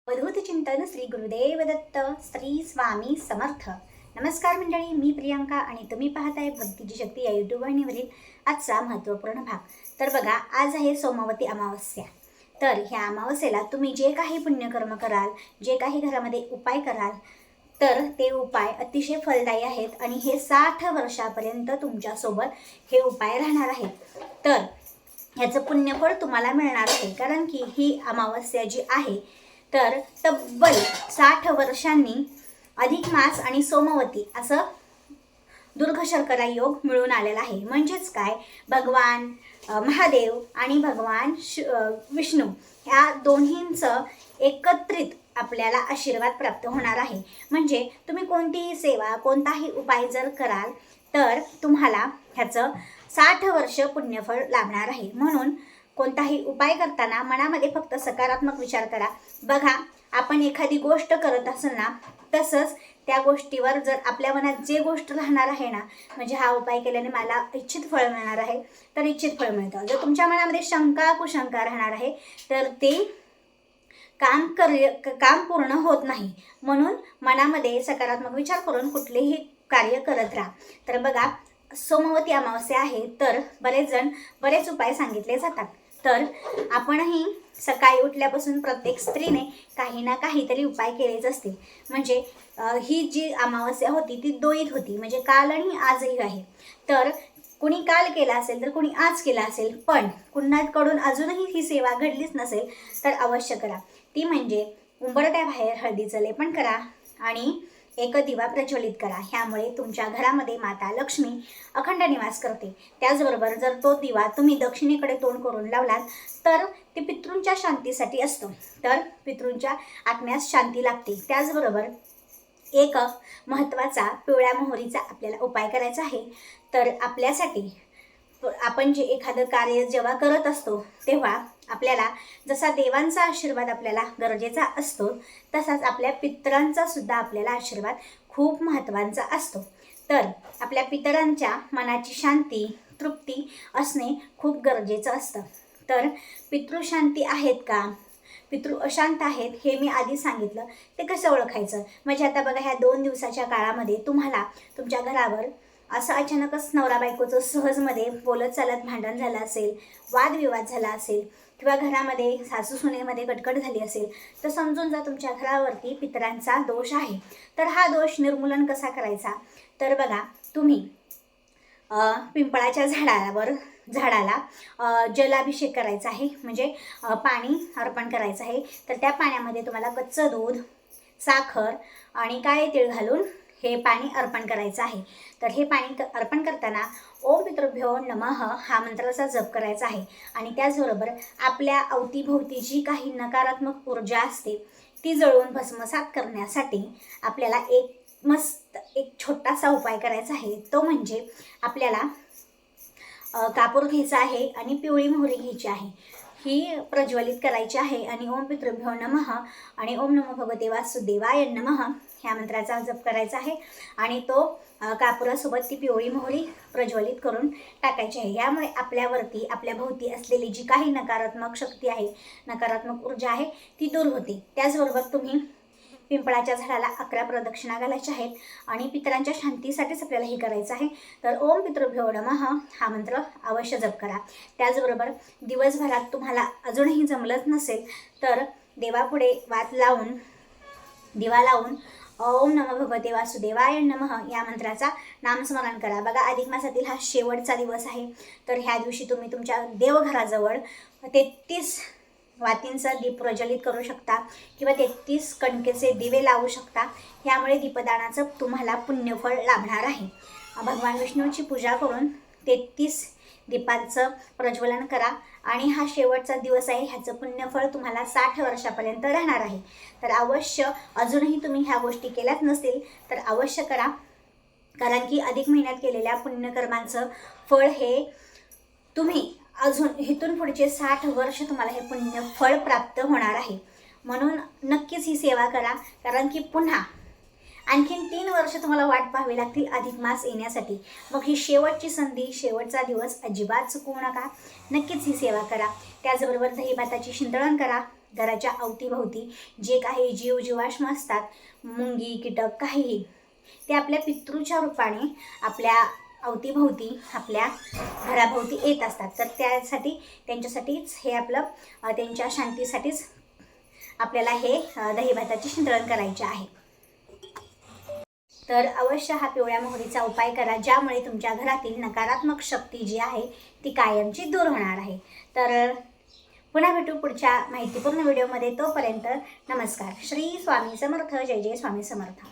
अवधूत चिंतन श्री गुरुदेव दत्त श्री स्वामी समर्थ. नमस्कार मंडळी, मी प्रियांका आणि तुम्ही पाहताय भक्तीची शक्ती या यूट्यूब वाहिनीवरील आजचा महत्त्वपूर्ण भाग. तर बघा, आज आहे सोमवती अमावस्या. तर ह्या अमावस्येला तुम्ही जे काही पुण्यकर्म कराल, जे काही घरामध्ये उपाय कराल, तर ते उपाय अतिशय फलदायी आहेत आणि हे 60 वर्षापर्यंत तुमच्यासोबत हे उपाय राहणार आहेत. तर ह्याचं पुण्यफळ तुम्हाला मिळणार आहे, कारण की ही अमावस्या जी आहे तर तब्बल 60 वर्षांनी अधिक मास आणि सोमवती असं दुर्घ शर्करा योग मिळून आलेला आहे. म्हणजेच काय, भगवान महादेव आणि भगवान विष्णू ह्या दोन्हींचं एकत्रित आपल्याला आशीर्वाद प्राप्त होणार आहे. म्हणजे तुम्ही कोणतीही सेवा, कोणताही उपाय जर कराल तर तुम्हाला ह्याचं 60 वर्ष पुण्यफळ लाभणार आहे. म्हणून कोणताही उपाय करताना मनामध्ये फक्त सकारात्मक विचार करा. बघा, आपण एखादी गोष्ट करत असेल ना, तसंच त्या गोष्टीवर जर आपल्या मनात जे गोष्ट राहणार आहे ना, म्हणजे हा उपाय केल्याने मला इच्छित फळ मिळणार आहे, तर इच्छित फळ मिळतं. जर तुमच्या मनामध्ये शंका कुशंका राहणार आहे तर ते काम पूर्ण होत नाही. म्हणून मनामध्ये सकारात्मक विचार करून कुठलेही कार्य करत राहा. तर बघा, सोमवती अमावस्या आहे तर बरेच जण बरेच उपाय सांगितले जातात. तर आपणही सकाळी उठल्यापासून प्रत्येक स्त्रीने काही ना काहीतरी उपाय केलेच असतील. म्हणजे ही जी अमावस्या होती ती द्वैत होती, म्हणजे काल आणि आजही आहे. तर कुणी काल केला असेल तर कुणी आज केला असेल, पण कुणाकडून अजूनही ही सेवा घडलीच नसेल तर अवश्य करा. ती म्हणजे उंबरट्याबाहेर हळदीचं लेपन करा आणि एक दिवा प्रज्वलित करा. ह्यामुळे तुमच्या घरामध्ये माता लक्ष्मी अखंड निवास करते. त्याचबरोबर जर तो दिवा तुम्ही दक्षिणेकडे तोंड करून लावलात तर ते पितृंच्या शांतीसाठी असतं, तर पितृंच्या आत्म्यास शांती लागते. त्याचबरोबर एक महत्त्वाचा पिवळ्या मोहरीचा आपल्याला उपाय करायचा आहे. तर आपल्यासाठी आपण जे एखादं कार्य जेव्हा करत असतो तेव्हा आपल्याला जसा देवांचा आशीर्वाद आपल्याला गरजेचा असतो, तसाच आपल्या पितरांचा सुद्धा आपल्याला आशीर्वाद खूप महत्त्वाचा असतो. तर आपल्या पितरांच्या मनाची शांती, तृप्ती असणे खूप गरजेचं असतं. तर पितृशांती आहेत का, पितृ अशांत आहेत हे मी आधी सांगितलं. ते कसं ओळखायचं, म्हणजे आता बघा, ह्या 2 दिवसाच्या काळामध्ये तुम्हाला तुमच्या घरावर असं अचानकच नवरा बायकोचं सहजमध्ये बोलत चालत भांडण झालं असेल, वादविवाद झाला असेल, किंवा घरामध्ये सासू सुनेमध्ये कटकट झाली असेल, तर समजून जा तुमच्या घरावरती पितरांचा दोष आहे. तर हा दोष निर्मूलन कसा करायचा, तर बघा, तुम्ही पिंपळाच्या झाडाला जलाभिषेक करायचा आहे. म्हणजे पाणी अर्पण करायचं आहे. तर त्या पाण्यामध्ये तुम्हाला कच्चं दूध, साखर आणि काळे तीळ घालून हे पाणी अर्पण करायचं आहे. तर हे पाणी अर्पण करताना ओम पितृभ्यो नमः हा मंत्राचा जप करायचा आहे. आणि त्याचबरोबर आपल्या अवतीभोवती जी काही नकारात्मक ऊर्जा असते ती जळून भस्मसात करण्यासाठी आपल्याला एक छोटासा उपाय करायचा आहे. तो म्हणजे आपल्याला कापूर घ्यायचा आहे आणि पिवळी मोहरी घ्यायची आहे. ही प्रज्वलित करायची आहे आणि ओम पितृभ्यो नमः आणि ओम नमो भगवते वासुदेवाय नमः ह्या मंत्राचा जप करायचा आहे. आणि तो कापुरासोबत ती पिवळी मोहरी प्रज्वलित करून टाकायची आहे. यामुळे आपल्यावरती, आपल्या भोवती असलेली जी काही नकारात्मक शक्ती आहे, नकारात्मक ऊर्जा आहे, ती दूर होते. त्याचबरोबर तुम्ही पिंपळाच्या झाडाला 11 प्रदक्षिणा घालायच्या आहेत आणि पितरांच्या शांतीसाठीच आपल्याला हे करायचं आहे. तर ओम पितृभ्यो नमः हा मंत्र अवश्य जप करा. त्याचबरोबर दिवसभरात तुम्हाला अजूनही जमलंच नसेल तर देवापुढे दिवा लावून ओम नमो भगवते वासुदेवाय नमः या मंत्राचा नामस्मरण करा. बघा, अधिक मासातील हा शेवटचा दिवस आहे. तर ह्या दिवशी तुम्ही तुमच्या देवघराजवळ 33 वातींचा दीप प्रज्वलित करू शकता किंवा 33 कणकेचे दिवे लावू शकता. यामुळे दीपदानाचं तुम्हाला पुण्यफळ लाभणार आहे. भगवान विष्णूची पूजा करून 33 दीपांचं प्रज्वलन करा आणि हा शेवटचा दिवस आहे. ह्याचं पुण्यफळ तुम्हाला 60 वर्षापर्यंत राहणार आहे. तर अवश्य, अजूनही तुम्ही ह्या गोष्टी केल्याच नसतील तर अवश्य करा, कारण की अधिक महिन्यात केलेल्या पुण्यकर्मांचं फळ हे तुम्ही अजून इथून पुढचे 60 वर्ष तुम्हाला हे पुण्यफळ प्राप्त होणार आहे. म्हणून नक्कीच ही सेवा करा, कारण की पुन्हा आणखीन 3 वर्ष तुम्हाला वाट पाहावी लागतील अधिक मास येण्यासाठी. मग ही शेवटची संधी, शेवटचा दिवस अजिबात चुकवू नका. नक्कीच ही सेवा करा. त्याचबरोबर दही भाताची शिंदळण करा घराच्या अवतीभोवती जे काही जीवाश्म असतात, मुंगी कीटक काहीही, ते आपल्या पितृच्या रूपाने आपल्या अवतीभोवती आपल्या घराभोवती येत असतात. तर त्यांच्यासाठीच हे आपलं त्यांच्या शांतीसाठीच आपल्याला हे दही भाताची शिंतळण करायची आहे. तर अवश्य हा पिवळ्या मोहरीचा उपाय करा, ज्यामुळे तुमच्या घरातील नकारात्मक शक्ती जी आहे ती कायमची दूर होणार आहे. तर पुन्हा भेटू पुढच्या माहितीपूर्ण व्हिडिओमध्ये. तोपर्यंत नमस्कार. श्री स्वामी समर्थ. जय जय स्वामी समर्थ.